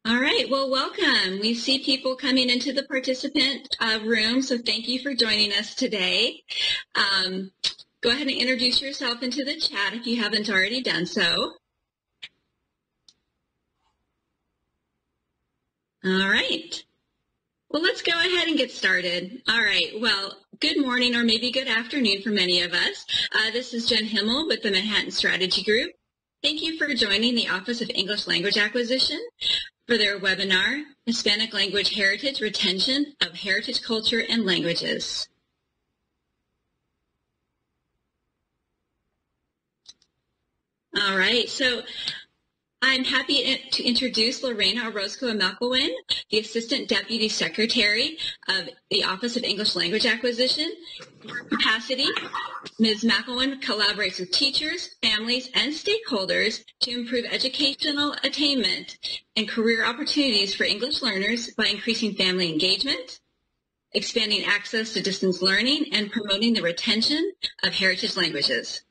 All right, well, welcome. We see people coming into the participant room, so thank you for joining us today. Go ahead and introduce yourself into the chat if you haven't already done so. All right. Well, let's go ahead and get started. All right. Well, good morning or maybe good afternoon for many of us. This is Jen Himmel with the Manhattan Strategy Group. Thank you for joining the Office of English Language Acquisition for their webinar, Hispanic Language Heritage Retention of Heritage Culture and Languages. All right, so I'm happy to introduce Lorena Orozco and McElwain, the Assistant Deputy Secretary of the Office of English Language Acquisition. In her capacity, Ms. McElwain collaborates with teachers, families, and stakeholders to improve educational attainment and career opportunities for English learners by increasing family engagement, expanding access to distance learning, and promoting the retention of heritage languages.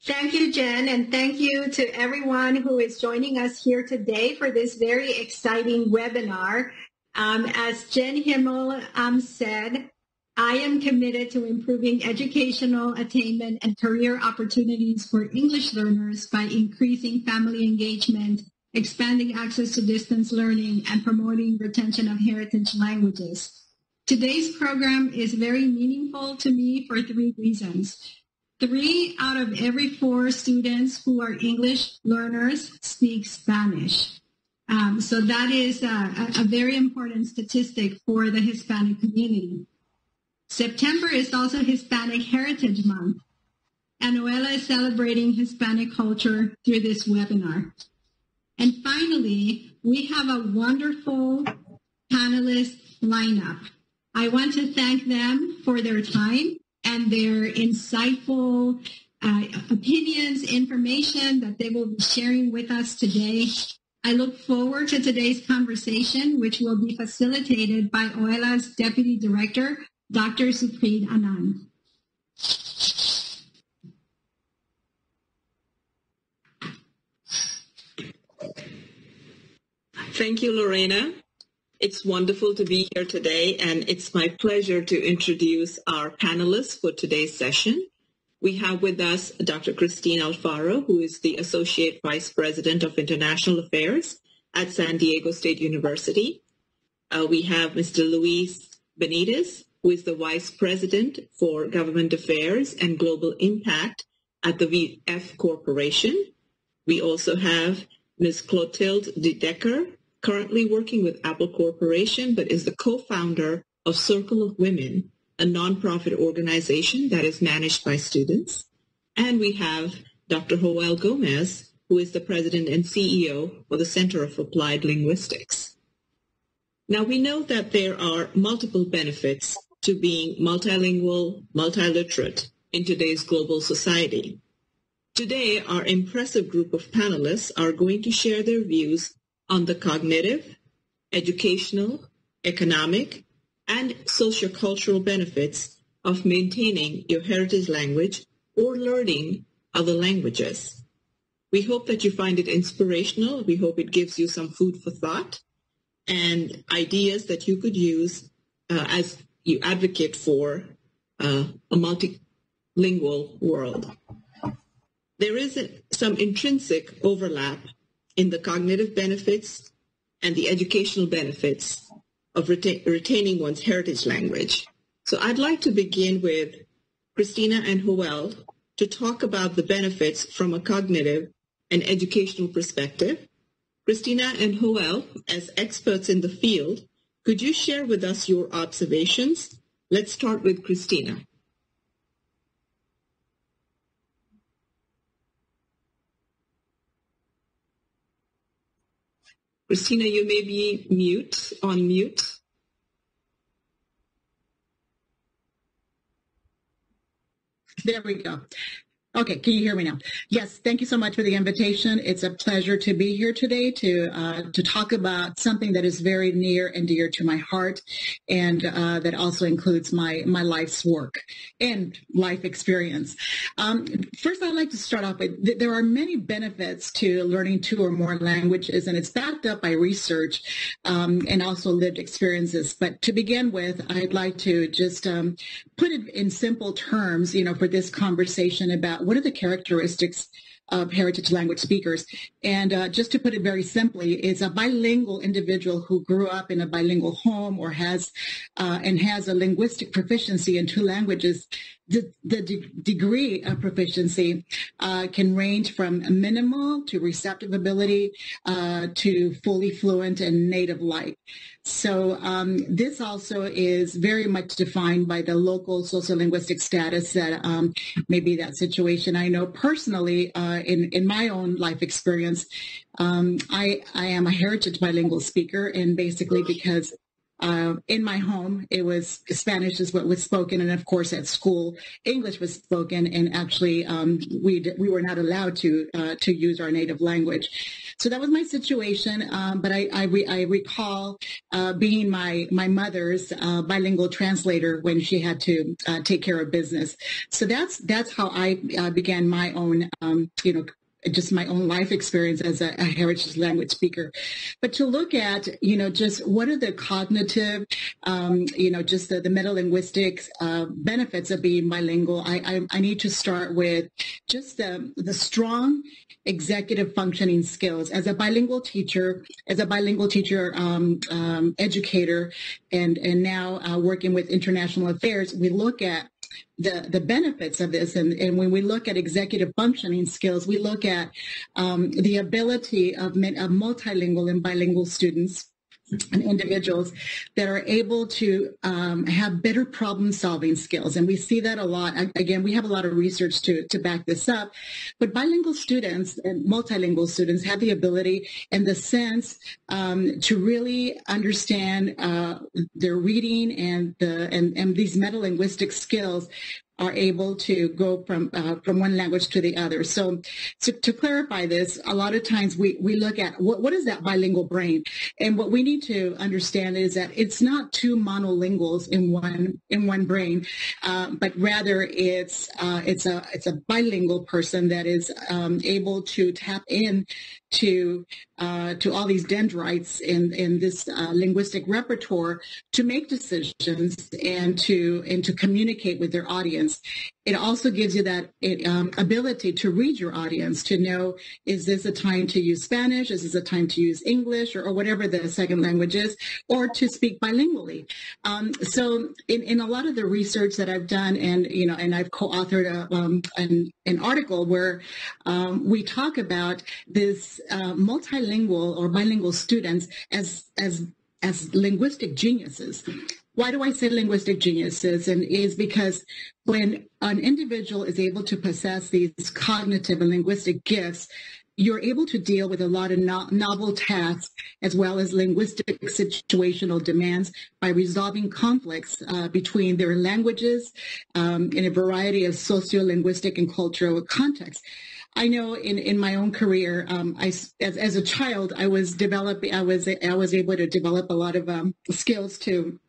Thank you, Jen, and thank you to everyone who is joining us here today for this very exciting webinar. As Jen Himmel said, I am committed to improving educational attainment and career opportunities for English learners by increasing family engagement, expanding access to distance learning, and promoting retention of heritage languages. Today's program is very meaningful to me for 3 reasons. 3 out of every 4 students who are English learners speak Spanish. So that is a very important statistic for the Hispanic community. September is also Hispanic Heritage Month, and OELA is celebrating Hispanic culture through this webinar. And finally, we have a wonderful panelist lineup. I want to thank them for their time and their insightful opinions, information that they will be sharing with us today. I look forward to today's conversation, which will be facilitated by OELA's Deputy Director, Dr. Supreet Anand. Thank you, Lorena. It's wonderful to be here today, and it's my pleasure to introduce our panelists for today's session. We have with us Dr. Cristina Alfaro, who is the Associate Vice President of International Affairs at San Diego State University. We have Mr. Luis Benitez, who is the Vice President for Government Affairs and Global Impact at the VF Corporation. We also have Ms. Clotilde Dedecker, currently working with Apple Corporation, but is the co-founder of Circle of Women, a nonprofit organization that is managed by students. And we have Dr. Joel Comez, who is the president and CEO for the Center of Applied Linguistics. Now, we know that there are multiple benefits to being multilingual, multiliterate in today's global society. Today, our impressive group of panelists are going to share their views on the cognitive, educational, economic, and sociocultural benefits of maintaining your heritage language or learning other languages. We hope that you find it inspirational. We hope it gives you some food for thought and ideas that you could use as you advocate for a multilingual world. There is some intrinsic overlap in the cognitive benefits and the educational benefits of retaining one's heritage language. So I'd like to begin with Cristina and Joel to talk about the benefits from a cognitive and educational perspective. Cristina and Joel, as experts in the field, could you share with us your observations? Let's start with Cristina. Cristina, you may be on mute. There we go. Okay, can you hear me now? Yes, thank you so much for the invitation. It's a pleasure to be here today to talk about something that is very near and dear to my heart, and that also includes my life's work and life experience. First, I'd like to start off with there are many benefits to learning 2 or more languages, and it's backed up by research and also lived experiences. But to begin with, I'd like to just put it in simple terms, for this conversation about what are the characteristics of heritage language speakers. And just to put it very simply, it's a bilingual individual who grew up in a bilingual home or has a linguistic proficiency in 2 languages. The degree of proficiency can range from minimal to receptive ability to fully fluent and native like. So this also is very much defined by the local sociolinguistic status that may be that situation. I know personally in my own life experience, I am a heritage bilingual speaker, and basically because in my home, it was Spanish is what was spoken, and of course at school, English was spoken, and actually we were not allowed to use our native language. So that was my situation. But I recall being my mother's bilingual translator when she had to take care of business. So that's how I began my own just my own life experience as a heritage language speaker. But to look at, just what are the cognitive, just the metalinguistic benefits of being bilingual, I need to start with just the strong executive functioning skills. As a bilingual teacher, educator, and now working with international affairs, we look at the benefits of this. And when we look at executive functioning skills, we look at the ability of multilingual and bilingual students and individuals that are able to have better problem-solving skills. And we see that a lot. Again, we have a lot of research to back this up. But bilingual students and multilingual students have the ability and the sense to really understand their reading and these metalinguistic skills are able to go from one language to the other. So to clarify this, a lot of times we look at what is that bilingual brain, and what we need to understand is that it's not 2 monolinguals in one brain, but rather it's a bilingual person that is able to tap in to all these dendrites in this linguistic repertoire to make decisions and to communicate with their audience. It also gives you that ability to read your audience, to know, is this a time to use Spanish? Is this a time to use English or whatever the second language is, or to speak bilingually? So in a lot of the research that I've done, and I've co-authored an article where we talk about this multilingual or bilingual students as linguistic geniuses. Why do I say linguistic geniuses? And is because when an individual is able to possess these cognitive and linguistic gifts, you're able to deal with a lot of novel tasks as well as linguistic situational demands by resolving conflicts between their languages in a variety of socio-linguistic and cultural contexts. I know in my own career, as a child, I was able to develop a lot of skills to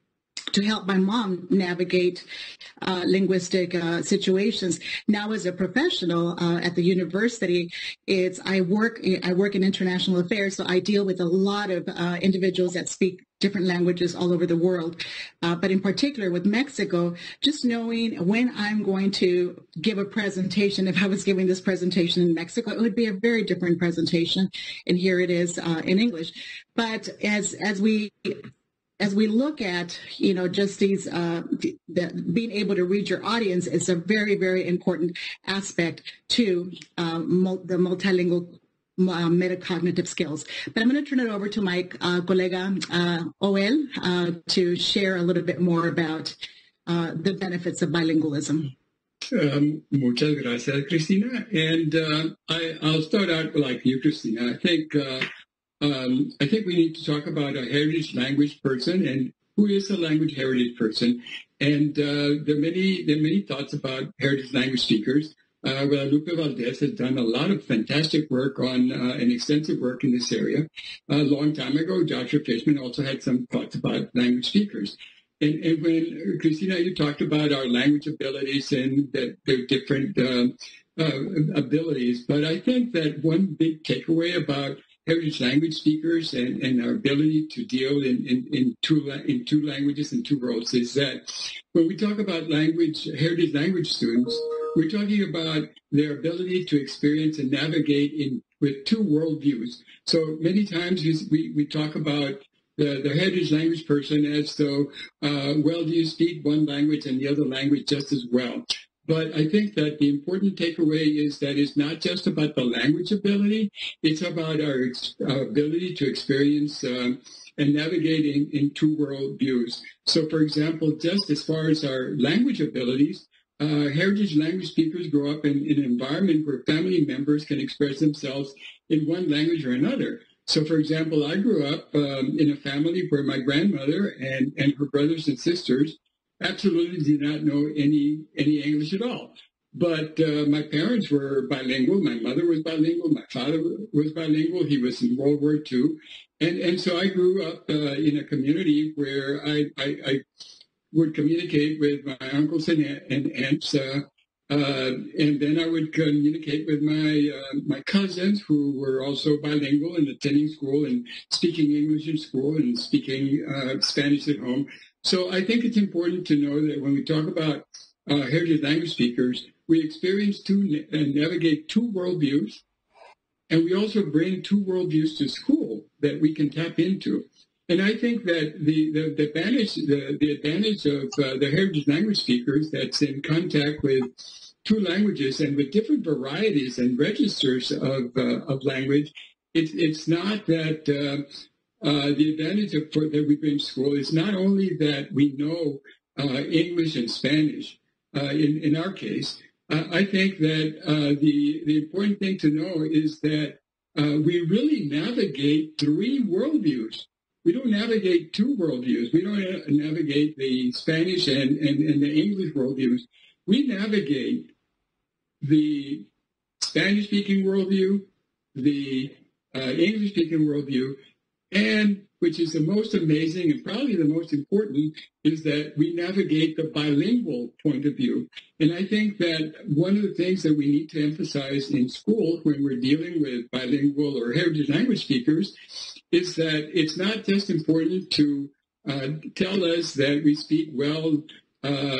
help my mom navigate linguistic situations. Now, as a professional at the university, I work in international affairs, so I deal with a lot of individuals that speak different languages all over the world. But in particular with Mexico, just knowing when I'm going to give a presentation, if I was giving this presentation in Mexico, it would be a very different presentation. And here it is in English. But as we look at, just these, being able to read your audience is a very, very important aspect to the multilingual metacognitive skills. But I'm going to turn it over to my colega Joel to share a little bit more about the benefits of bilingualism. Muchas gracias, Cristina. And I'll start out like you, Cristina. I think we need to talk about a heritage language person and who is a language heritage person. And there are many thoughts about heritage language speakers. Guadalupe Valdez has done a lot of fantastic work on and extensive work in this area. A long time ago, Joshua Fishman also had some thoughts about language speakers. And when, Cristina, you talked about our language abilities and that they're different abilities, but I think that one big takeaway about heritage language speakers and our ability to deal in two languages and two worlds is that when we talk about heritage language students, we're talking about their ability to experience and navigate with two worldviews. So many times we talk about the heritage language person as though, well, do you speak one language and the other language just as well? But I think that the important takeaway is that it's not just about the language ability, it's about our ability to experience and navigate in two worldviews. So, for example, just as far as our language abilities, heritage language speakers grow up in an environment where family members can express themselves in one language or another. So, for example, I grew up in a family where my grandmother and her brothers and sisters absolutely did not know any English at all. But my parents were bilingual. My mother was bilingual. My father was bilingual. He was in World War II. And so I grew up in a community where I would communicate with my uncles and aunts, and then I would communicate with my cousins who were also bilingual and attending school and speaking English in school and speaking Spanish at home. So I think it's important to know that when we talk about heritage language speakers, we experience navigate two worldviews, and we also bring two worldviews to school that we can tap into. And I think that the advantage of the heritage language speakers that's in contact with two languages and with different varieties and registers of language, it's not that the advantage that we bring to school is not only that we know English and Spanish. In our case, I think that the important thing to know is that we really navigate three worldviews. We don't navigate two worldviews. We don't navigate the Spanish and the English worldviews. We navigate the Spanish-speaking worldview, the English-speaking worldview, and which is the most amazing and probably the most important, is that we navigate the bilingual point of view. And I think that one of the things that we need to emphasize in school when we're dealing with bilingual or heritage language speakers is that it's not just important to tell us that we speak well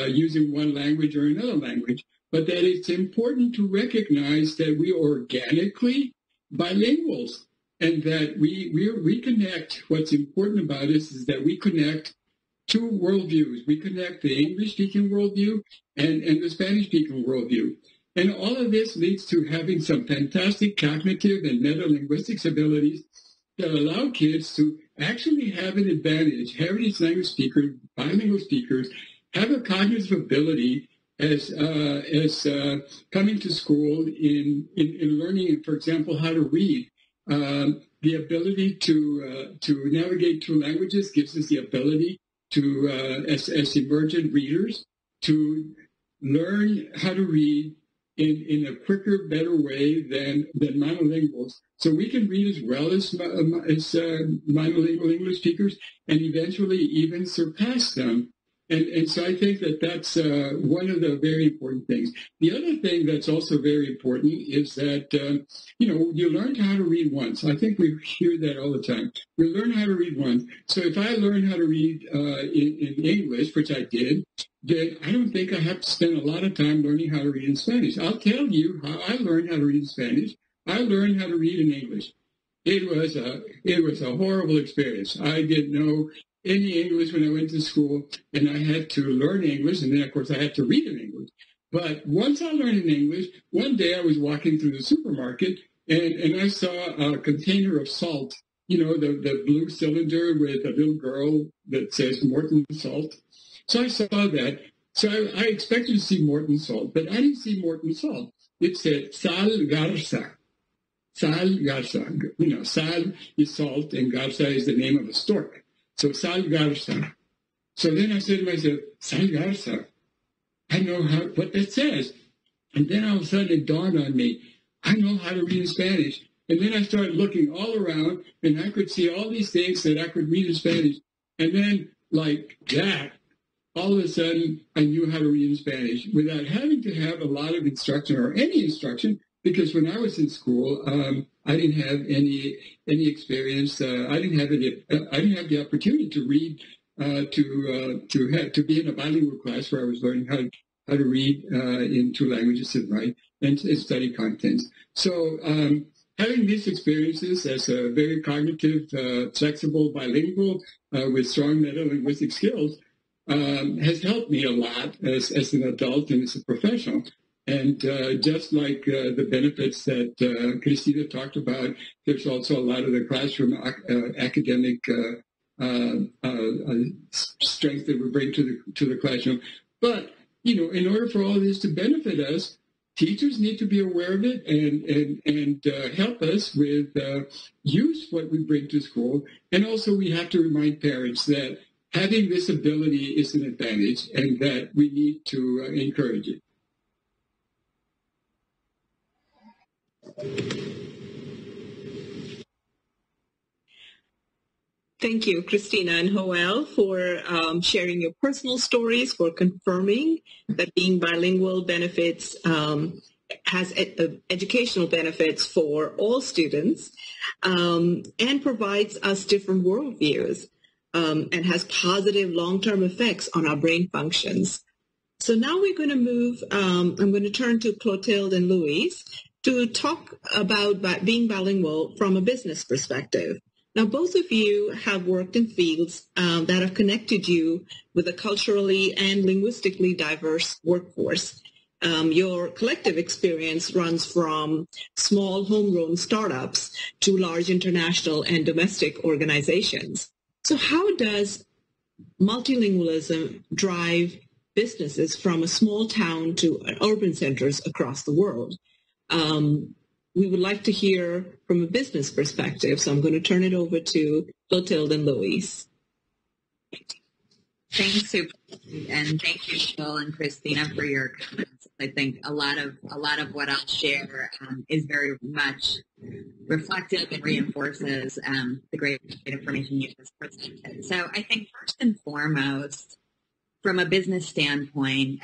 using one language or another language, but that it's important to recognize that we are organically bilinguals. And that we connect, what's important about us is that we connect two worldviews. We connect the English-speaking worldview and the Spanish-speaking worldview. And all of this leads to having some fantastic cognitive and meta-linguistics abilities that allow kids to actually have an advantage. Heritage language speakers, bilingual speakers, have a cognitive ability as coming to school in learning, for example, how to read. The ability to navigate two languages gives us the ability to, as emergent readers, to learn how to read in a quicker, better way than monolinguals. So we can read as well as monolingual English speakers, and eventually even surpass them. And so I think that that's one of the very important things. The other thing that's also very important is that, you learn how to read once. I think we hear that all the time. We learn how to read once. So if I learn how to read in English, which I did, then I don't think I have to spend a lot of time learning how to read in Spanish. I'll tell you how I learned how to read in Spanish. I learned how to read in English. It was a horrible experience. I didn't know any English when I went to school, and I had to learn English, and then, of course, I had to read in English. But once I learned in English, one day I was walking through the supermarket, and I saw a container of salt, the blue cylinder with a little girl that says Morton Salt. So I saw that. So I expected to see Morton Salt, but I didn't see Morton Salt. It said Sal Garza. Sal Garza. Sal is salt, and Garza is the name of a stork. So Sal Garza. So then I said to myself, Sal Garza, I know what that says. And then all of a sudden it dawned on me, I know how to read in Spanish. And then I started looking all around, and I could see all these things that I could read in Spanish. And then, like that, all of a sudden, I knew how to read in Spanish without having to have a lot of instruction or any instruction, because when I was in school, I didn't have any experience. I didn't have the opportunity to read, to be in a bilingual class where I was learning how to read in two languages and write and study contents. So having these experiences as a very cognitive, flexible bilingual with strong meta-linguistic skills has helped me a lot as an adult and as a professional. And just like the benefits that Cristina talked about, there's also a lot of the classroom academic strength that we bring to the classroom. But, in order for all of this to benefit us, teachers need to be aware of it and help us with use what we bring to school. And also we have to remind parents that having this ability is an advantage and that we need to encourage it. Thank you, Cristina and Joel, for sharing your personal stories, for confirming that being bilingual benefits, has educational benefits for all students, and provides us different worldviews, and has positive long-term effects on our brain functions. So now we're going to move, I'm going to turn to Clotilde and Luis to talk about being bilingual from a business perspective. Now, both of you have worked in fields that have connected you with a culturally and linguistically diverse workforce. Your collective experience runs from small homegrown startups to large international and domestic organizations. So how does multilingualism drive businesses from a small town to urban centers across the world? We would like to hear from a business perspective, so I'm going to turn it over to Clotilde and Luis. Thanks, Supreet, and thank you, Joel and Cristina, for your comments. I think a lot of what I'll share is very much reflective and reinforces the great information you just presented. So I think first and foremost, from a business standpoint,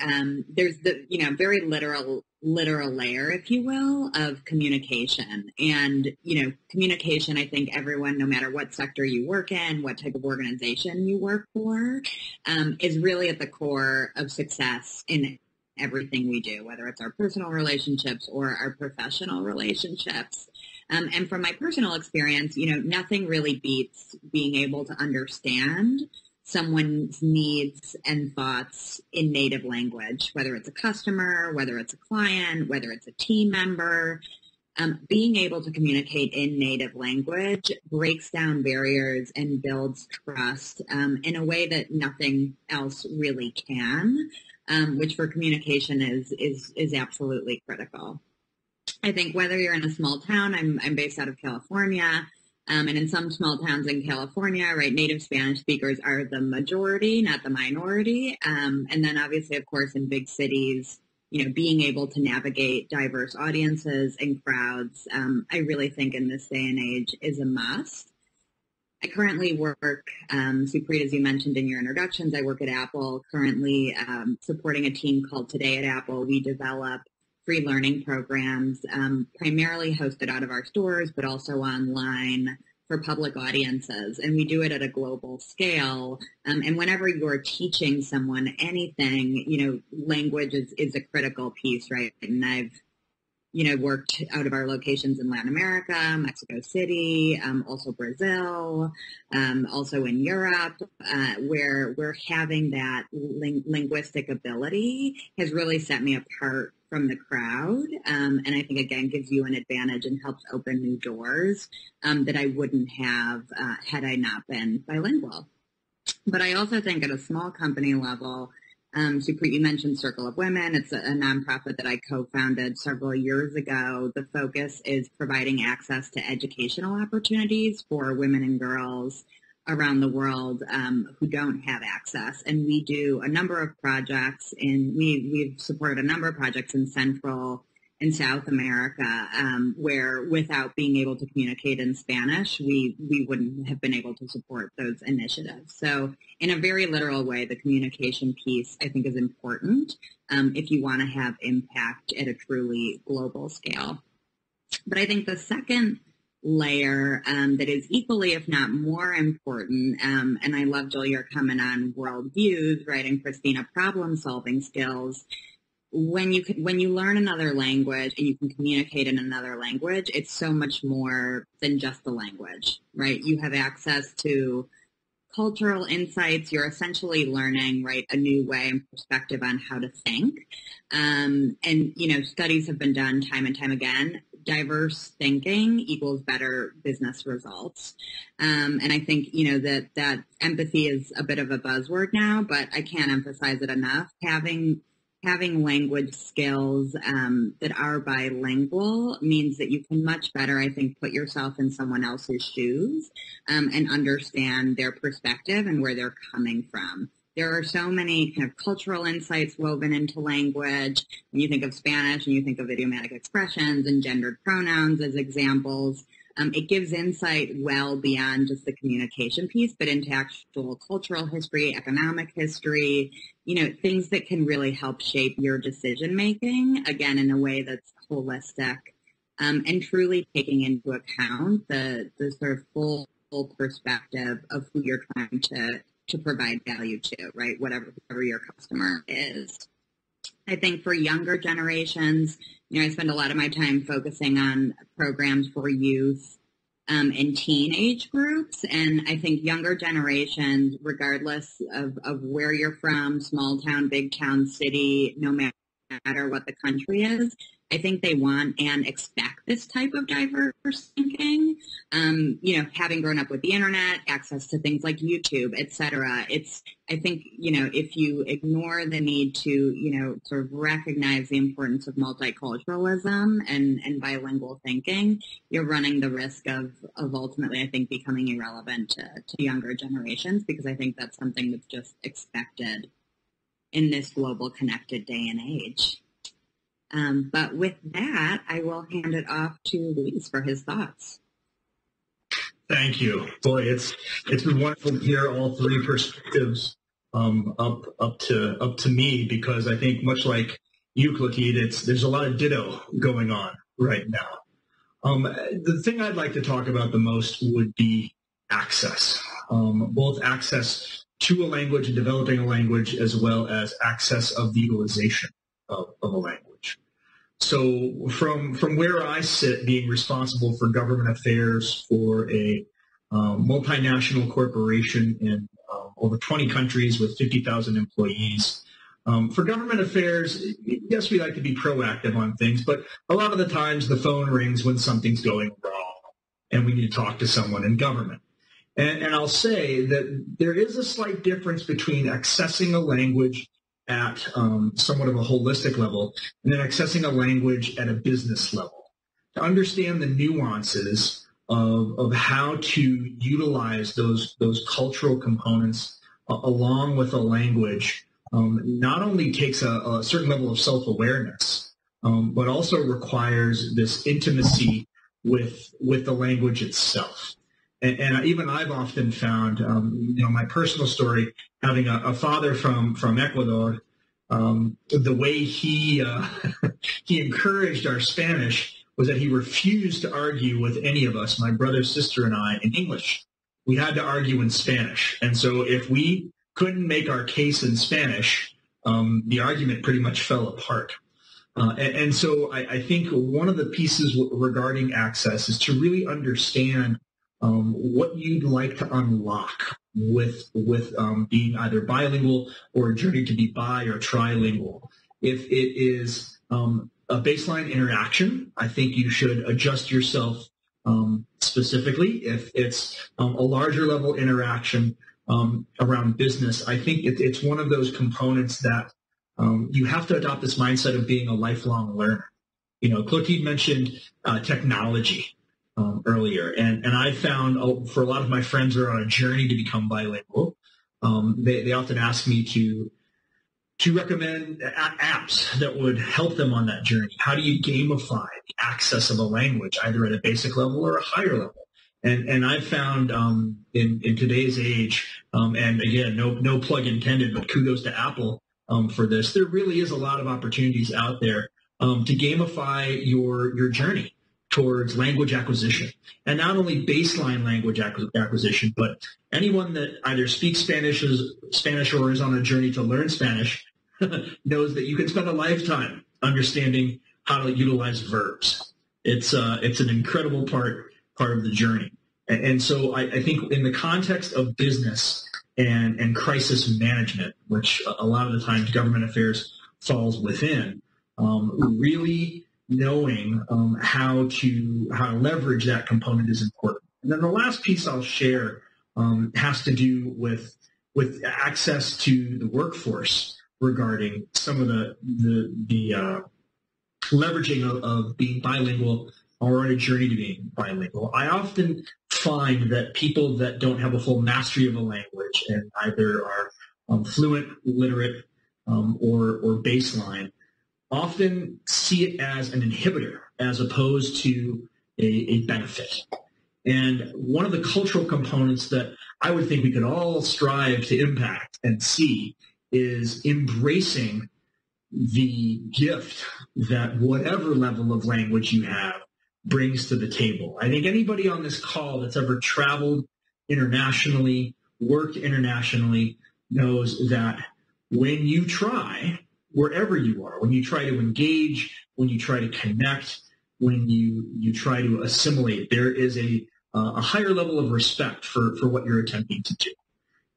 there's the very literal layer, if you will, of communication. And, communication, I think everyone, no matter what sector you work in, what type of organization you work for, is really at the core of success in everything we do, whether it's our personal relationships or our professional relationships. And from my personal experience, nothing really beats being able to understand someone's needs and thoughts in native language, whether it's a customer, whether it's a client, whether it's a team member. Being able to communicate in native language breaks down barriers and builds trust in a way that nothing else really can, which for communication is absolutely critical. I think whether you're in a small town, I'm based out of California, and in some small towns in California, right, native Spanish speakers are the majority, not the minority. And then obviously, of course, in big cities, being able to navigate diverse audiences and crowds, I really think in this day and age is a must. I currently work, Supreet, as you mentioned in your introductions, I work at Apple, currently supporting a team called Today at Apple. We develop free learning programs, primarily hosted out of our stores, but also online for public audiences. And we do it at a global scale. And whenever you're teaching someone anything, language is a critical piece, right? And I've, worked out of our locations in Latin America, Mexico City, also Brazil, also in Europe, where we're having that linguistic ability has really set me apart from the crowd. And I think, again, gives you an advantage and helps open new doors that I wouldn't have had I not been bilingual. But I also think at a small company level, Supreet, you mentioned Circle of Women. It's a nonprofit that I co-founded several years ago. The focus is providing access to educational opportunities for women and girls around the world who don't have access. And we do a number of projects, and we've supported a number of projects in Central and South America where without being able to communicate in Spanish, we wouldn't have been able to support those initiatives. So in a very literal way, the communication piece, I think, is important if you want to have impact at a truly global scale. But I think the second layer that is equally, if not more important, and I love, Joel, your comment on worldviews, right, and Cristina, problem-solving skills. When you learn another language and you can communicate in another language, it's so much more than just the language, right? You have access to cultural insights. You're essentially learning, right, a new way and perspective on how to think. And, studies have been done time and time again. Diverse thinking equals better business results. And I think, that empathy is a bit of a buzzword now, but I can't emphasize it enough. Having language skills that are bilingual means that you can much better, I think, put yourself in someone else's shoes and understand their perspective and where they're coming from. There are so many kind of cultural insights woven into language. When you think of Spanish and you think of idiomatic expressions and gendered pronouns as examples, it gives insight well beyond just the communication piece, but into actual cultural history, economic history, things that can really help shape your decision-making, again, in a way that's holistic and truly taking into account the sort of full perspective of who you're trying to provide value to, right, whatever your customer is. I think for younger generations, I spend a lot of my time focusing on programs for youth and teenage groups. And I think younger generations, regardless of where you're from, small town, big town, city, no matter what the country is, I think they want and expect this type of diverse thinking. Having grown up with the internet, access to things like YouTube, et cetera, I think, if you ignore the need to, sort of recognize the importance of multiculturalism and bilingual thinking, you're running the risk of ultimately, I think, becoming irrelevant to younger generations, because I think that's something that's just expected in this global connected day and age. But with that, I will hand it off to Luis for his thoughts. Thank you. Boy, it's been wonderful to hear all three perspectives up to me, because I think much like you, Clotilde, there's a lot of ditto going on right now. The thing I'd like to talk about the most would be access, both access to a language and developing a language, as well as access of the utilization of a language. So from where I sit, being responsible for government affairs for a multinational corporation in over 20 countries with 50,000 employees, for government affairs, yes, we like to be proactive on things, but a lot of the times the phone rings when something's going wrong and we need to talk to someone in government. And I'll say that there is a slight difference between accessing a language at somewhat of a holistic level and then accessing a language at a business level. To understand the nuances of how to utilize those cultural components along with a language not only takes a certain level of self-awareness, but also requires this intimacy with the language itself. And even I've often found, my personal story, having a father from Ecuador, the way he encouraged our Spanish was that he refused to argue with any of us, my brother, sister, and I, in English. We had to argue in Spanish. And so if we couldn't make our case in Spanish, the argument pretty much fell apart. And so I think one of the pieces regarding access is to really understand what you'd like to unlock with being either bilingual or a journey to be bi or trilingual. If it is a baseline interaction, I think you should adjust yourself specifically. If it's a larger level interaction around business, I think it's one of those components that you have to adopt this mindset of being a lifelong learner. Clotilde mentioned technology. earlier. And I found for a lot of my friends who are on a journey to become bilingual, they often ask me to recommend apps that would help them on that journey. How do you gamify the access of a language, either at a basic level or a higher level? And I've found in today's age, and again, no plug intended, but kudos to Apple for this. There really is a lot of opportunities out there to gamify your journey towards language acquisition, and not only baseline language acquisition, but anyone that either speaks Spanish or is on a journey to learn Spanish knows that you can spend a lifetime understanding how to utilize verbs. It's an incredible part of the journey. And so I think in the context of business and crisis management, which a lot of the times government affairs falls within, really knowing how to leverage that component is important. And then the last piece I'll share has to do with access to the workforce regarding some of the leveraging of being bilingual or on a journey to being bilingual. I often find that people that don't have a full mastery of a language and either are fluent, literate, or baseline often see it as an inhibitor as opposed to a benefit. And one of the cultural components that I would think we could all strive to impact and see is embracing the gift that whatever level of language you have brings to the table. I think anybody on this call that's ever traveled internationally, worked internationally, knows that when you try, wherever you are, when you try to engage, when you try to connect, when you try to assimilate, there is a higher level of respect for what you're attempting to do.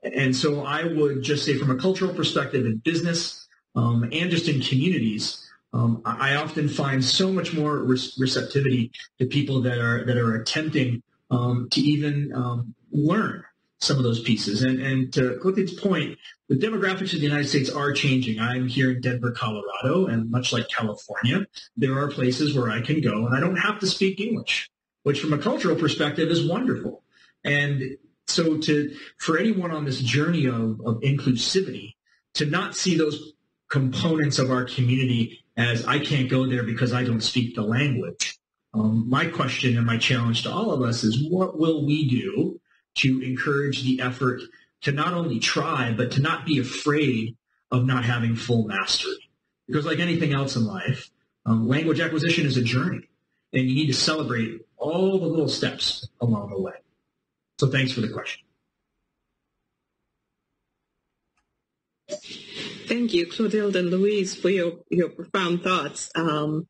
And so I would just say from a cultural perspective in business and just in communities, I often find so much more receptivity to people that are attempting to even learn some of those pieces. And to Clotilde's point, the demographics of the United States are changing. I'm here in Denver, Colorado, and much like California, there are places where I can go and I don't have to speak English, which from a cultural perspective is wonderful. And so for anyone on this journey of inclusivity, to not see those components of our community as I can't go there because I don't speak the language. My question and my challenge to all of us is what will we do to encourage the effort to not only try, but to not be afraid of not having full mastery? Because like anything else in life, language acquisition is a journey, and you need to celebrate all the little steps along the way. So thanks for the question. Thank you, Clotilde and Louise, for your profound thoughts and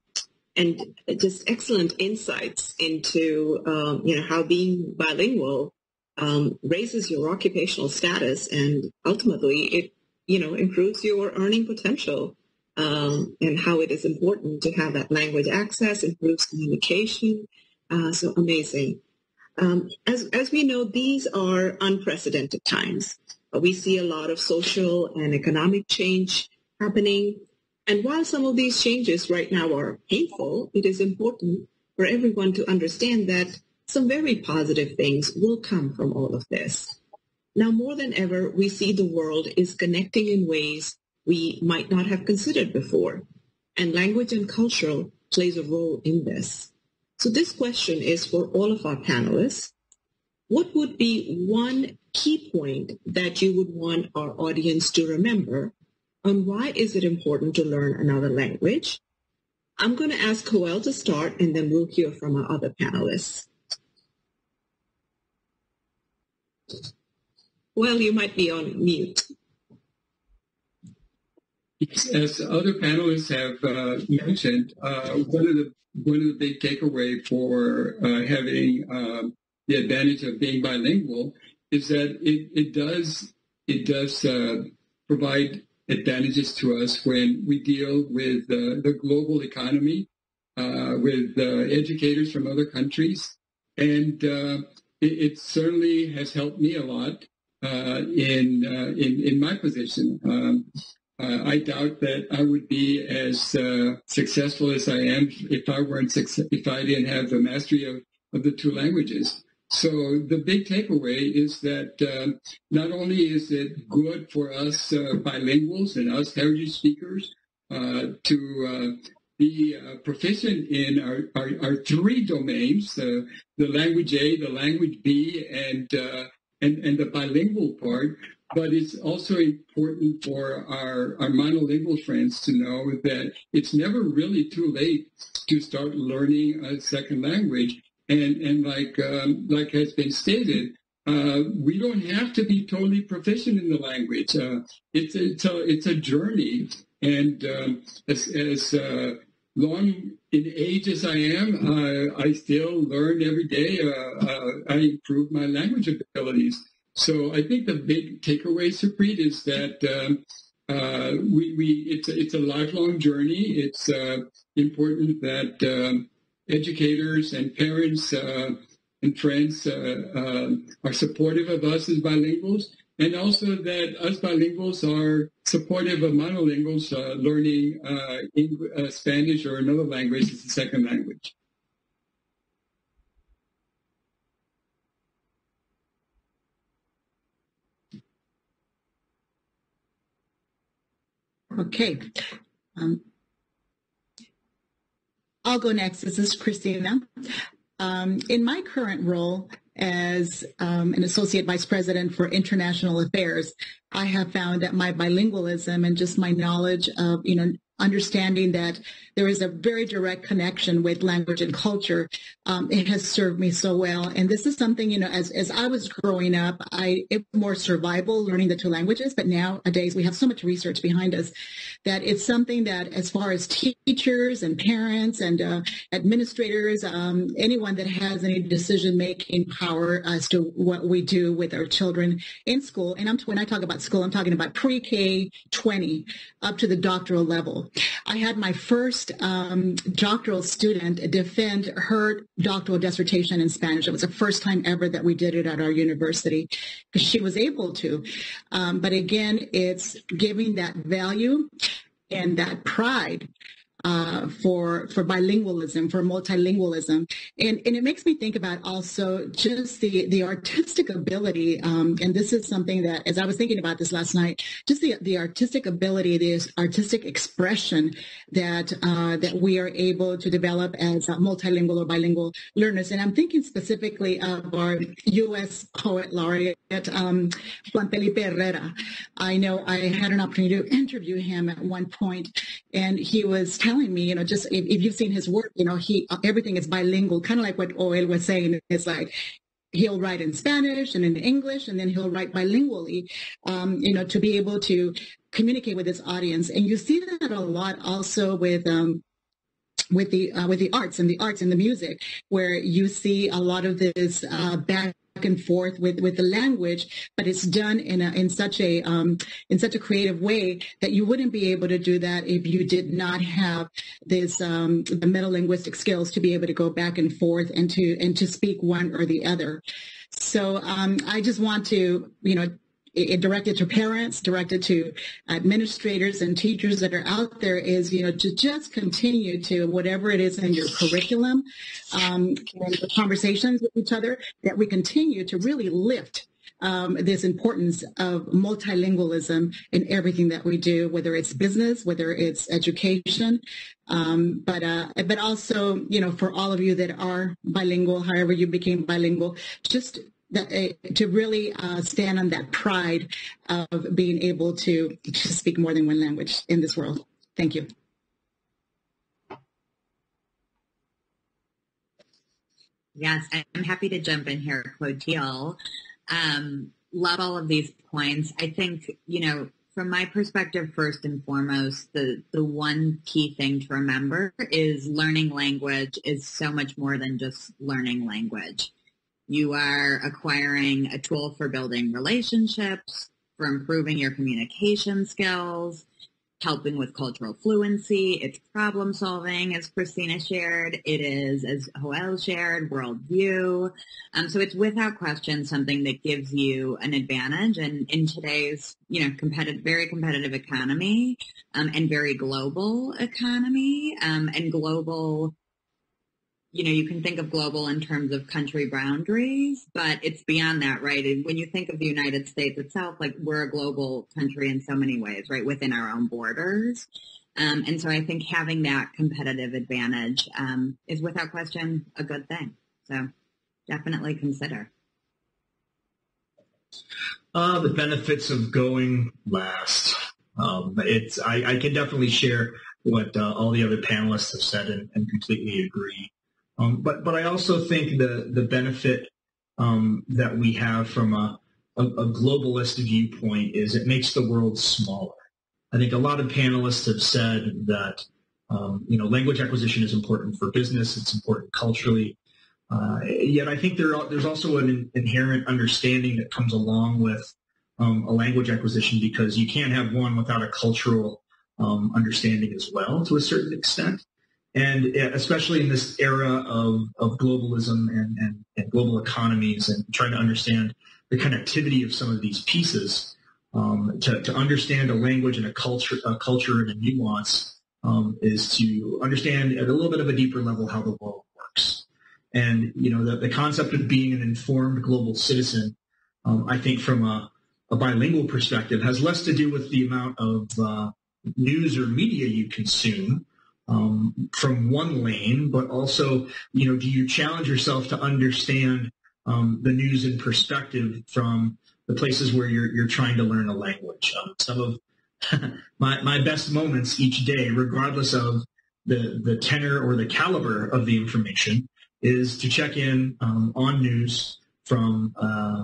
just excellent insights into how being bilingual raises your occupational status, and ultimately it improves your earning potential, and how it is important to have that language access, improves communication. So amazing. As we know, these are unprecedented times. We see a lot of social and economic change happening. And while some of these changes right now are painful, it is important for everyone to understand that some very positive things will come from all of this. Now, more than ever, we see the world is connecting in ways we might not have considered before. And language and culture plays a role in this. So this question is for all of our panelists. What would be one key point that you would want our audience to remember, and why is it important to learn another language? I'm going to ask Joel to start, and then we'll hear from our other panelists. Well, you might be on mute. As other panelists have mentioned, one of the big takeaway for having the advantage of being bilingual is that it does provide advantages to us when we deal with the global economy, with educators from other countries, and it certainly has helped me a lot in my position. I doubt that I would be as successful as I am if I didn't have the mastery of the two languages. So the big takeaway is that not only is it good for us bilinguals and us heritage speakers to be proficient in our three domains, the language A, the language B, and the bilingual part, but it's also important for our monolingual friends to know that it's never really too late to start learning a second language. And like has been stated, we don't have to be totally proficient in the language. It's a journey, and as long in age as I am, I still learn every day. I improve my language abilities. So I think the big takeaway, Supreet, is that it's a lifelong journey. It's important that educators and parents and friends are supportive of us as bilinguals, and also that us bilinguals are supportive of monolinguals learning Spanish or another language as a second language. Okay. I'll go next. This is Cristina. In my current role as an Associate Vice President for International Affairs, I have found that my bilingualism and just my knowledge of, understanding that there is a very direct connection with language and culture, it has served me so well. And this is something, as I was growing up, it was more survival, learning the two languages. But nowadays we have so much research behind us that it's something that, as far as teachers and parents and administrators, anyone that has any decision-making power as to what we do with our children in school. And when I talk about school, I'm talking about pre-K 20 up to the doctoral level. I had my first doctoral student defend her doctoral dissertation in Spanish. It was the first time ever that we did it at our university because she was able to. But again, it's giving that value and that pride for bilingualism, for multilingualism. And it makes me think about also just the artistic ability. And this is something that, as I was thinking about this last night, just the artistic ability, the artistic expression that we are able to develop as multilingual or bilingual learners. And I'm thinking specifically of our U.S. poet laureate, Juan Felipe Herrera. I know I had an opportunity to interview him at one point, and he was telling me, just if you've seen his work, everything is bilingual, kind of like what OELA was saying. It's like he'll write in Spanish and in English, and then he'll write bilingually, to be able to communicate with his audience. And you see that a lot also with the arts and the music, where you see a lot of this back and forth with the language, but it's done in such a creative way that you wouldn't be able to do that if you did not have this the metalinguistic skills to be able to go back and forth and to speak one or the other. So I just want to it directed to parents, directed to administrators and teachers that are out there is, to just continue to whatever it is in your curriculum and the conversations with each other, that we continue to really lift this importance of multilingualism in everything that we do, whether it's business, whether it's education, but also, for all of you that are bilingual, however you became bilingual, just to really stand on that pride of being able to speak more than one language in this world. Thank you. Yes, I'm happy to jump in here, Clotilde. Love all of these points. I think, from my perspective, first and foremost, the one key thing to remember is learning language is so much more than just learning language. You are acquiring a tool for building relationships, for improving your communication skills, helping with cultural fluency. It's problem solving, as Cristina shared. It is, as Joel shared, worldview. So it's without question something that gives you an advantage. And in today's, very competitive economy, and very global economy, and global, you can think of global in terms of country boundaries, but it's beyond that, right? And when you think of the United States itself, like we're a global country in so many ways, right, within our own borders. And so I think having that competitive advantage is without question a good thing. So definitely consider. The benefits of going last. I can definitely share what all the other panelists have said and completely agree. But I also think the benefit that we have from a globalist viewpoint is it makes the world smaller. I think a lot of panelists have said that language acquisition is important for business, it's important culturally. Yet I think there's also an inherent understanding that comes along with a language acquisition, because you can't have one without a cultural understanding as well to a certain extent. And especially in this era of globalism and global economies and trying to understand the connectivity of some of these pieces, to understand a language and a culture and a nuance is to understand at a little bit of a deeper level how the world works. And, the concept of being an informed global citizen, I think from a bilingual perspective, has less to do with the amount of news or media you consume from one lane, but also, do you challenge yourself to understand the news and perspective from the places where you're trying to learn a language? Some of my best moments each day, regardless of the tenor or the caliber of the information, is to check in on news from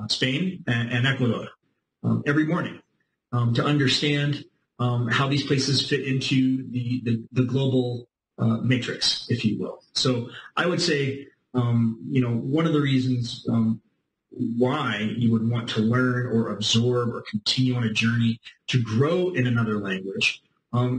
Spain and Ecuador every morning to understand how these places fit into the global matrix, if you will. So I would say, one of the reasons why you would want to learn or absorb or continue on a journey to grow in another language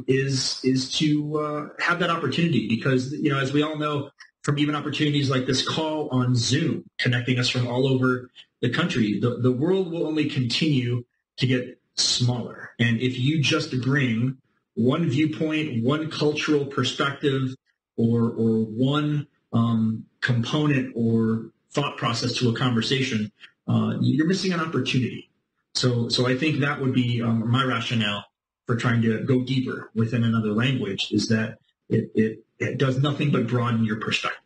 is to have that opportunity, because, as we all know, from even opportunities like this call on Zoom, connecting us from all over the country, the world will only continue to get smaller. And if you just bring one viewpoint, one cultural perspective, or one component or thought process to a conversation, you're missing an opportunity. So I think that would be my rationale for trying to go deeper within another language, is that it does nothing but broaden your perspective.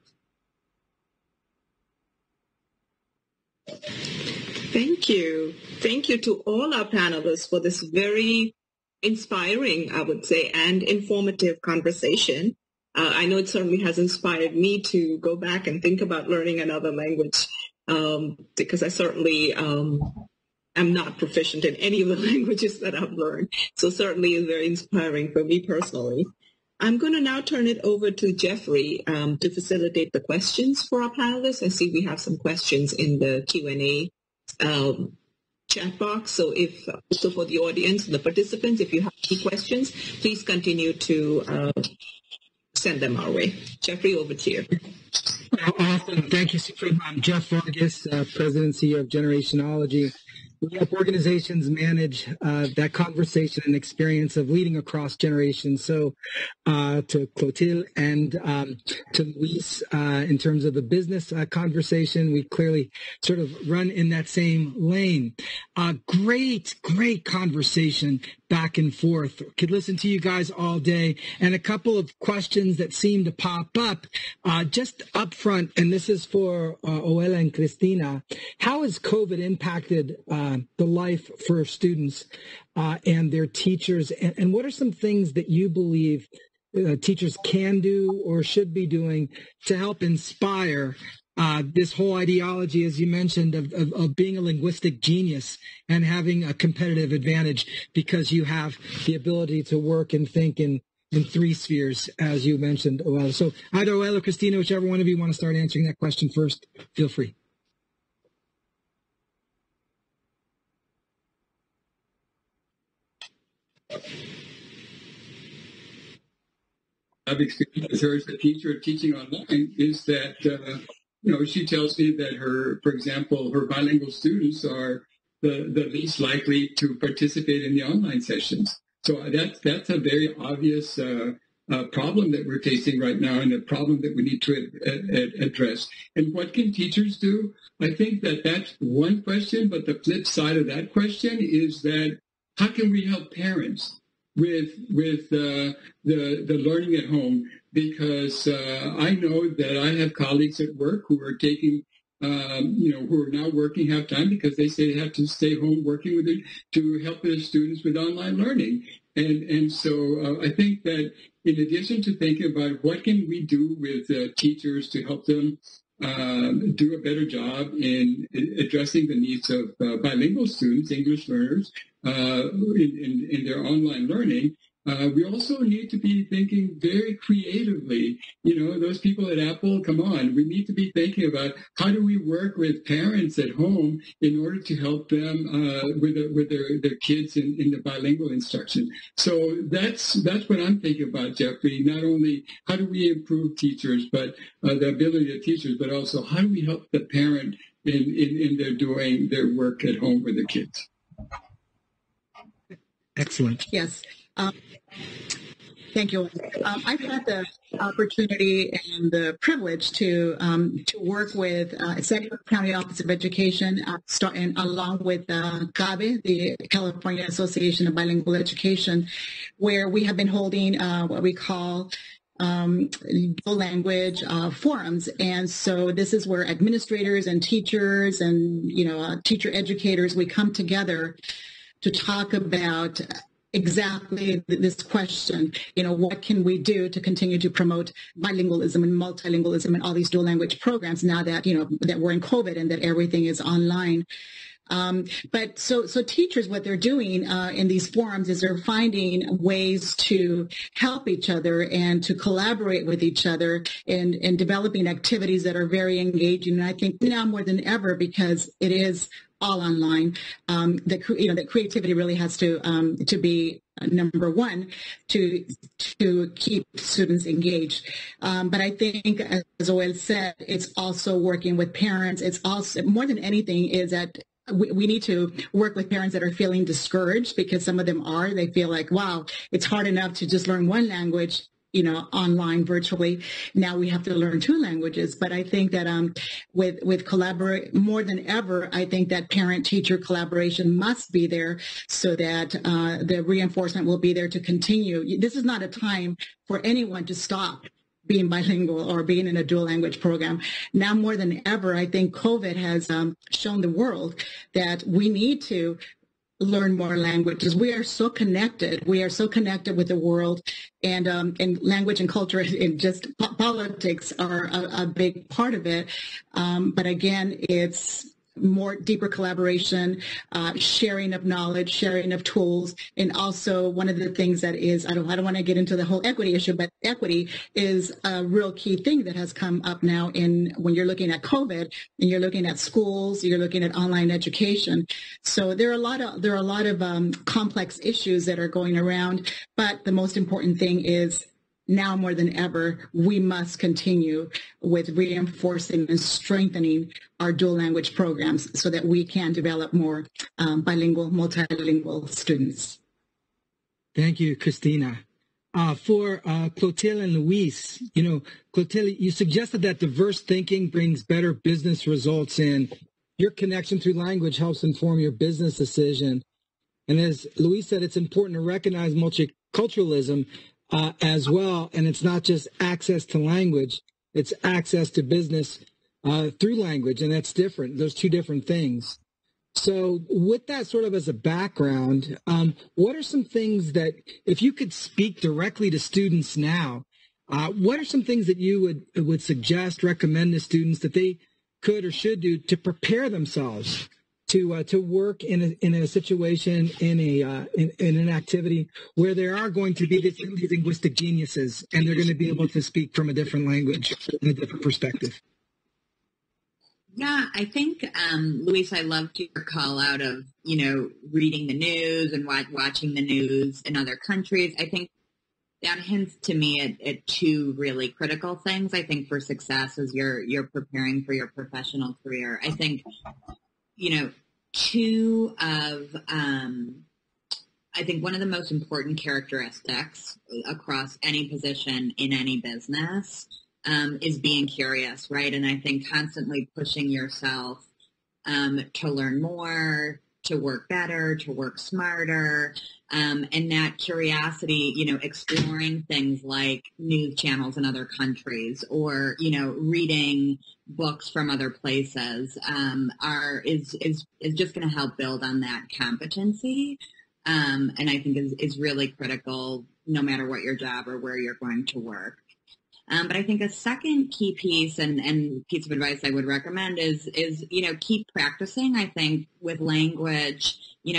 Thank you. Thank you to all our panelists for this very inspiring, I would say, and informative conversation. I know it certainly has inspired me to go back and think about learning another language, because I certainly am not proficient in any of the languages that I've learned. So certainly it's very inspiring for me personally. I'm going to now turn it over to Jeffrey to facilitate the questions for our panelists. I see we have some questions in the Q&A chat box. So for the audience, the participants, if you have any questions, please continue to send them our way. Jeffrey, over to you. Awesome. Thank you, Supreet. I'm Jeff Vargas, President and CEO of Generationology. We help organizations manage that conversation and experience of leading across generations. So to Clotilde and to Luis, in terms of the business conversation, we clearly sort of run in that same lane. Great conversation back and forth. Could listen to you guys all day. And a couple of questions that seem to pop up just up front, and this is for OELA and Cristina. How has COVID impacted the life for students and their teachers? And what are some things that you believe teachers can do or should be doing to help inspire this whole ideology, as you mentioned, of being a linguistic genius and having a competitive advantage because you have the ability to work and think in three spheres, as you mentioned, OELA. So either OELA or Cristina, whichever one of you want to start answering that question first, feel free. I've experienced her as a teacher teaching online is that, she tells me that for example, her bilingual students are the least likely to participate in the online sessions. So that's a very obvious problem that we're facing right now and a problem that we need to address. And what can teachers do? I think that that's one question, but the flip side of that question is that how can we help parents with the learning at home? Because I know that I have colleagues at work who are taking who are now working half time because they say they have to stay home working with it to help their students with online learning. And so I think that in addition to thinking about what can we do with teachers to help them do a better job in addressing the needs of bilingual students, English learners, in their online learning, we also need to be thinking very creatively. Those people at Apple, come on, we need to be thinking about how do we work with parents at home in order to help them with their kids in the bilingual instruction. So that's what I'm thinking about, Jeffrey. Not only how do we improve teachers, but the ability of teachers, but also how do we help the parent in their doing their work at home with the kids. Excellent. Yes. Thank you. I've had the opportunity and the privilege to work with Executive County Office of Education, and along with CABE, the California Association of Bilingual Education, where we have been holding what we call dual language forums. And so this is where administrators and teachers and teacher educators, we come together to talk about exactly this question, what can we do to continue to promote bilingualism and multilingualism and all these dual language programs now that, that we're in COVID and that everything is online. But so teachers, what they're doing in these forums is they're finding ways to help each other and to collaborate with each other in developing activities that are very engaging. And I think now more than ever, because it is all online, that creativity really has to be number one to keep students engaged. But I think, as Joel said, it's also working with parents. It's also, more than anything, is that we need to work with parents that are feeling discouraged, because some of them are. They feel like, wow, it's hard enough to just learn one language, online virtually. Now we have to learn two languages. But I think that with collaborate more than ever, I think that parent-teacher collaboration must be there so that the reinforcement will be there to continue. This is not a time for anyone to stop being bilingual or being in a dual language program. Now more than ever, I think COVID has shown the world that we need to learn more languages. We are so connected. We are so connected with the world, and language and culture and just politics are a big part of it. But again, it's more deeper collaboration, sharing of knowledge, sharing of tools, and also one of the things that is, I don't want to get into the whole equity issue, but equity is a real key thing that has come up now when you're looking at COVID and you're looking at schools, you're looking at online education. So there are a lot of complex issues that are going around, but the most important thing is, now more than ever, we must continue with reinforcing and strengthening our dual language programs so that we can develop more bilingual, multilingual students. Thank you, Cristina. For Clotilde and Luis, Clotilde, you suggested that diverse thinking brings better business results, and your connection through language helps inform your business decision. And as Luis said, it's important to recognize multiculturalism as well. And it's not just access to language, it's access to business through language. And that's different. Those two different things. So with that sort of as a background, what are some things that, if you could speak directly to students now, what are some things that you would suggest, recommend to students that they could or should do to prepare themselves to work in a situation, in an activity where there are going to be these linguistic geniuses, and they're going to be able to speak from a different language, in a different perspective? Yeah, I think, Luis, I loved your call out of, reading the news and watching the news in other countries. I think that hints to me at two really critical things, I think, for success as you're preparing for your professional career. I think, two of I think one of the most important characteristics across any position in any business is being curious, right? And I think constantly pushing yourself to learn more, to work better, to work smarter, and that curiosity, exploring things like news channels in other countries or, reading books from other places is just going to help build on that competency. And I think is really critical no matter what your job or where you're going to work. But I think a second key piece and piece of advice I would recommend is keep practicing. I think with language,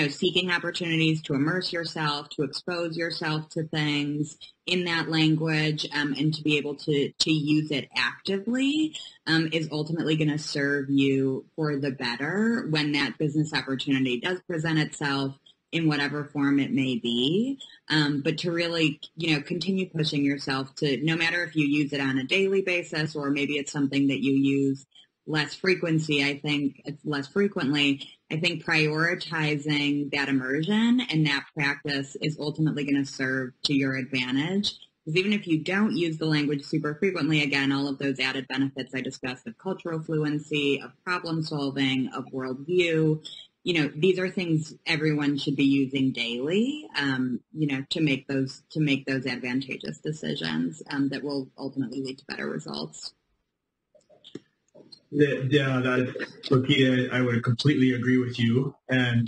seeking opportunities to immerse yourself, to expose yourself to things in that language, and to be able to use it actively is ultimately going to serve you for the better when that business opportunity does present itself in whatever form it may be. But to really, continue pushing yourself to, no matter if you use it on a daily basis or maybe it's something that you use less frequently, I think prioritizing that immersion and that practice is ultimately going to serve to your advantage. Because even if you don't use the language super frequently, again, all of those added benefits I discussed of cultural fluency, of problem solving, of worldview, these are things everyone should be using daily, to make those advantageous decisions that will ultimately lead to better results. Lorena, I would completely agree with you. And,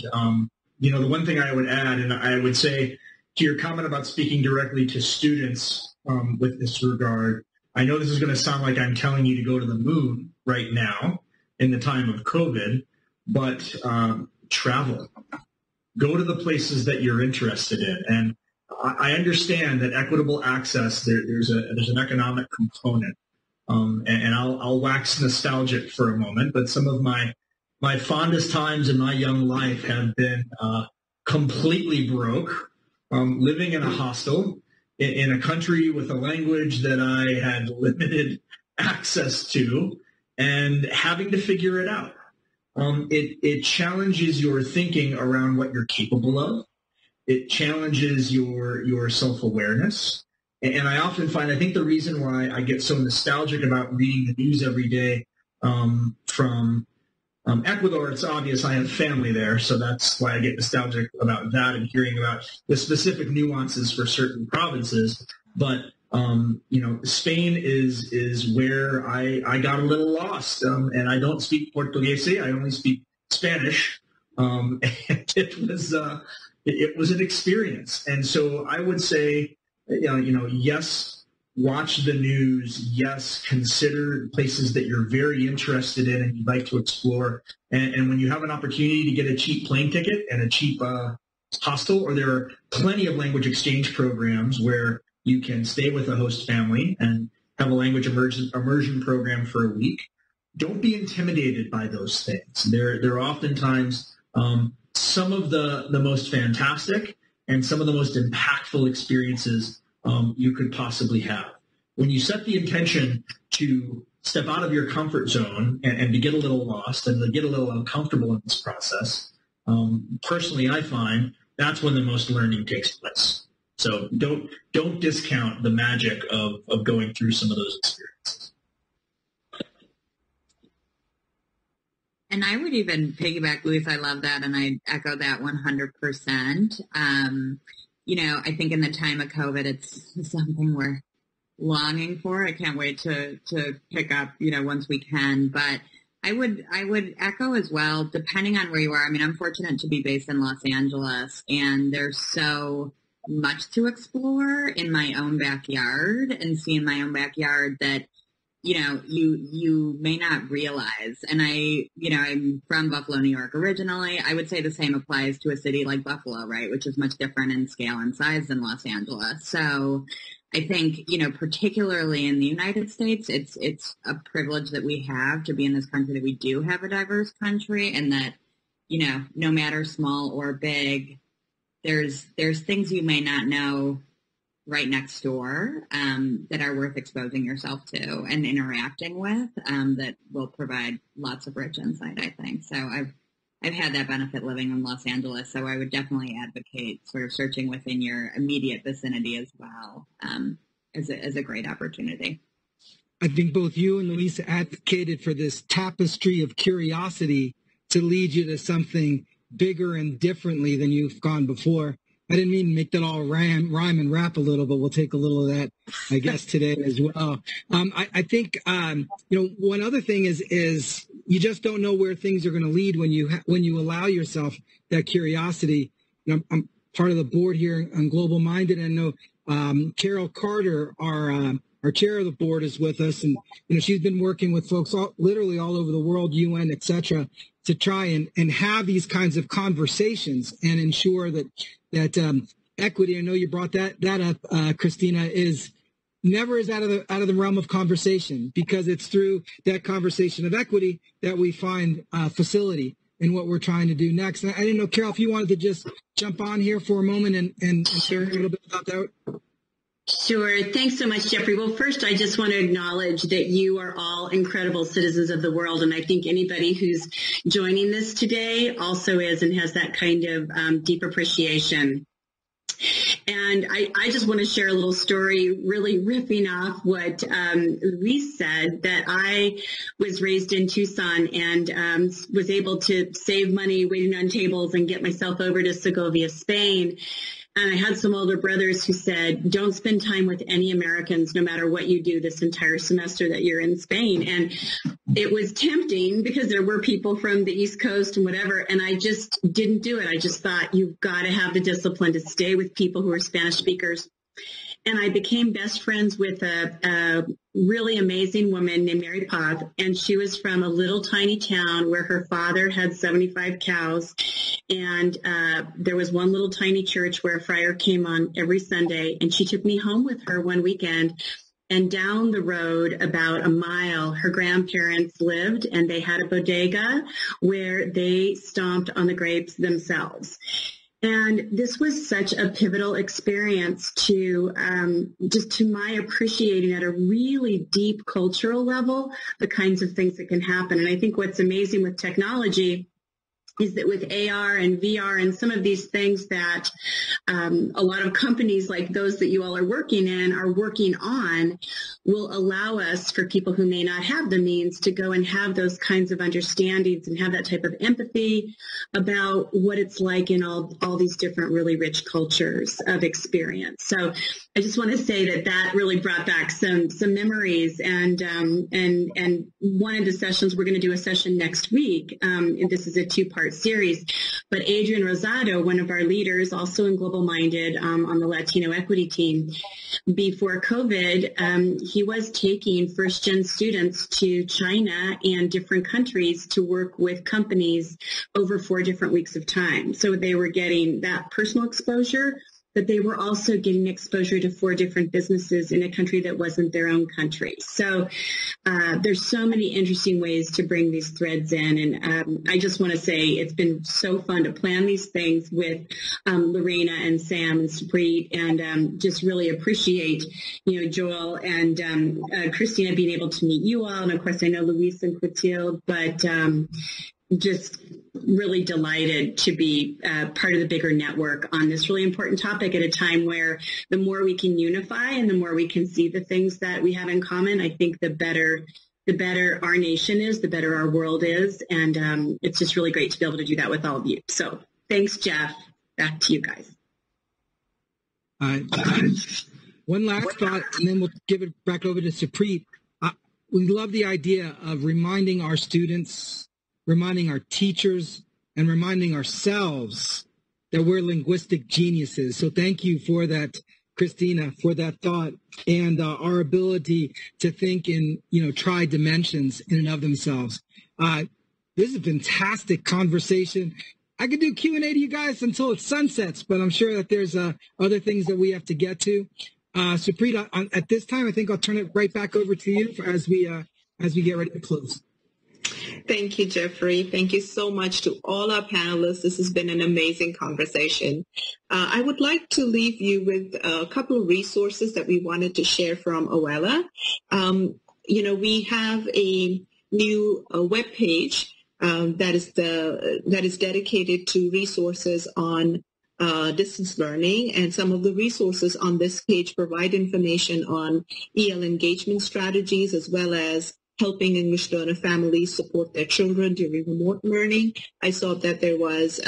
the one thing I would add, and I would say to your comment about speaking directly to students with this regard, I know this is going to sound like I'm telling you to go to the moon right now in the time of COVID, but travel. Go to the places that you're interested in. And I understand that equitable access, there's an economic component. And I'll wax nostalgic for a moment, but some of my fondest times in my young life have been completely broke, living in a hostel in a country with a language that I had limited access to and having to figure it out. It challenges your thinking around what you're capable of. It challenges your self-awareness. And I often find, I think the reason why I get so nostalgic about reading the news every day from Ecuador, it's obvious I have family there, so that's why I get nostalgic about that and hearing about the specific nuances for certain provinces. But Spain is where I got a little lost, and I don't speak Portuguese. I only speak Spanish, and it was an experience. And so I would say, yes, watch the news. Yes, consider places that you're very interested in and you'd like to explore. And when you have an opportunity to get a cheap plane ticket and a cheap hostel, or there are plenty of language exchange programs where you can stay with a host family and have a language immersion program for a week. Don't be intimidated by those things. They're oftentimes some of the most fantastic and some of the most impactful experiences you could possibly have. When you set the intention to step out of your comfort zone and to get a little lost and to get a little uncomfortable in this process, personally I find that's when the most learning takes place. So don't discount the magic of going through some of those experiences. And I would even piggyback, Luis, I love that, and I echo that 100%. I think in the time of COVID, it's something we're longing for. I can't wait to pick up, once we can. But I would echo as well, depending on where you are. I mean, I'm fortunate to be based in Los Angeles, and there's so much to explore in my own backyard and see in my own backyard that, you may not realize. And I'm from Buffalo, New York originally. I would say the same applies to a city like Buffalo, right, which is much different in scale and size than Los Angeles. So I think, particularly in the United States, it's a privilege that we have to be in this country, that we do have a diverse country, and that, no matter small or big, there's things you may not know right next door that are worth exposing yourself to and interacting with that will provide lots of rich insight, I think. So I've had that benefit living in Los Angeles, so I would definitely advocate sort of searching within your immediate vicinity as well as a great opportunity. I think both you and Luisa advocated for this tapestry of curiosity to lead you to something bigger and differently than you've gone before. I didn't mean to make that all rhyme and rap a little, but we'll take a little of that, I guess, today as well. I think, one other thing is you just don't know where things are going to lead when you allow yourself that curiosity. I'm part of the board here on GlobalMindED, and I know Carol Carter, our chair of the board, is with us, and she's been working with folks literally all over the world, UN, et cetera, to try and have these kinds of conversations and ensure that equity. I know you brought that up, Cristina, is out of the realm of conversation, because it's through that conversation of equity that we find facility in what we're trying to do next. And I didn't know, Carol, if you wanted to just jump on here for a moment and share a little bit about that. Sure. Thanks so much, Jeffrey. Well, first, I just want to acknowledge that you are all incredible citizens of the world. And I think anybody who's joining this today also is and has that kind of deep appreciation. And I just want to share a little story, really riffing off what Luis said, that I was raised in Tucson and was able to save money waiting on tables and get myself over to Segovia, Spain. And I had some older brothers who said, don't spend time with any Americans, no matter what you do this entire semester that you're in Spain. And it was tempting because there were people from the East Coast and whatever. And I just didn't do it. I just thought, you've got to have the discipline to stay with people who are Spanish speakers. And I became best friends with a really amazing woman named Mary Paz. And she was from a little tiny town where her father had 75 cows. And there was one little tiny church where a friar came on every Sunday. And she took me home with her one weekend. And down the road about a mile, her grandparents lived, and they had a bodega where they stomped on the grapes themselves. And this was such a pivotal experience to my appreciating at a really deep cultural level the kinds of things that can happen. And I think what's amazing with technology is that with AR and VR and some of these things that a lot of companies like those that you all are working in are working on will allow us, for people who may not have the means, to go and have those kinds of understandings and have that type of empathy about what it's like in all these different really rich cultures of experience. So I just want to say that really brought back some memories, and one of the sessions, we're going to do a session next week, and this is a 2-part series, but Adrian Rosado, one of our leaders, also in GlobalMindED on the Latino equity team, before COVID, he was taking first-gen students to China and different countries to work with companies over 4 different weeks of time. So they were getting that personal exposure, but they were also getting exposure to 4 different businesses in a country that wasn't their own country. So there's so many interesting ways to bring these threads in. And I just want to say it's been so fun to plan these things with Lorena and Sam and Supreet, and just really appreciate, Joel and Cristina being able to meet you all. And of course, I know Luis and Clotilde, but just really delighted to be part of the bigger network on this really important topic at a time where the more we can unify and the more we can see the things that we have in common, I think the better our nation is, the better our world is. And it's just really great to be able to do that with all of you. So thanks, Jeff. Back to you guys. One last thought, and then we'll give it back over to Supreet. We love the idea of reminding our students, reminding our teachers, and reminding ourselves that we're linguistic geniuses. So thank you for that, Cristina, for that thought, and our ability to think in, tri-dimensions in and of themselves. This is a fantastic conversation. I could do Q&A to you guys until it sunsets, but I'm sure that there's other things that we have to get to. Supreet, at this time, I think I'll turn it right back over to you as we get ready to close. Thank you, Jeffrey. Thank you so much to all our panelists. This has been an amazing conversation. I would like to leave you with a couple of resources that we wanted to share from OELA. We have a new web page that is dedicated to resources on distance learning, and some of the resources on this page provide information on EL engagement strategies, as well as helping English learner families support their children during remote learning. I saw that there was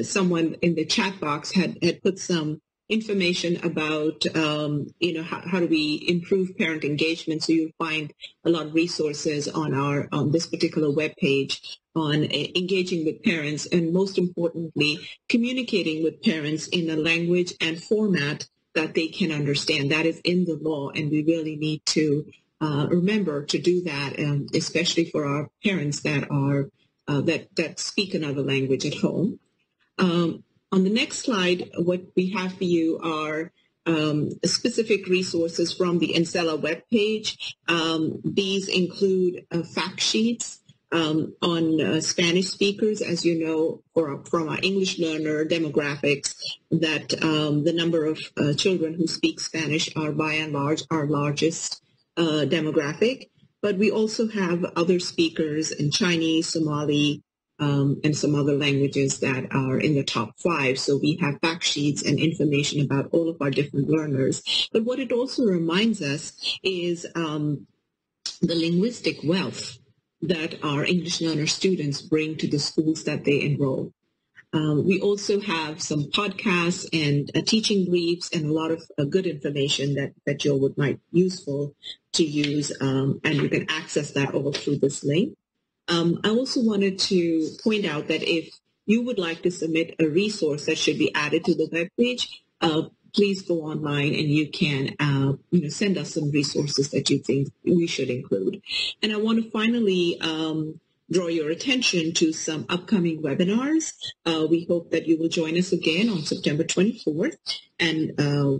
someone in the chat box had put some information about, how do we improve parent engagement. So you'll find a lot of resources on this particular webpage on engaging with parents, and most importantly, communicating with parents in a language and format that they can understand. That is in the law, and we really need to remember to do that, especially for our parents that are that speak another language at home. On the next slide, what we have for you are specific resources from the Encela webpage. These include fact sheets on Spanish speakers. As you know, from our English learner demographics, that the number of children who speak Spanish are by and large our largest demographic. But we also have other speakers in Chinese, Somali, and some other languages that are in the top 5. So we have fact sheets and information about all of our different learners. But what it also reminds us is the linguistic wealth that our English learner students bring to the schools that they enroll. We also have some podcasts and teaching briefs and a lot of good information that you would find useful to use, and you can access that all through this link. I also wanted to point out that if you would like to submit a resource that should be added to the webpage, please go online and you can send us some resources that you think we should include. And I want to finally draw your attention to some upcoming webinars. We hope that you will join us again on September 24th. And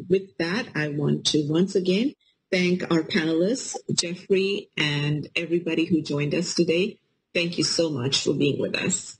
with that, I want to once again thank our panelists, Jeffrey, and everybody who joined us today. Thank you so much for being with us.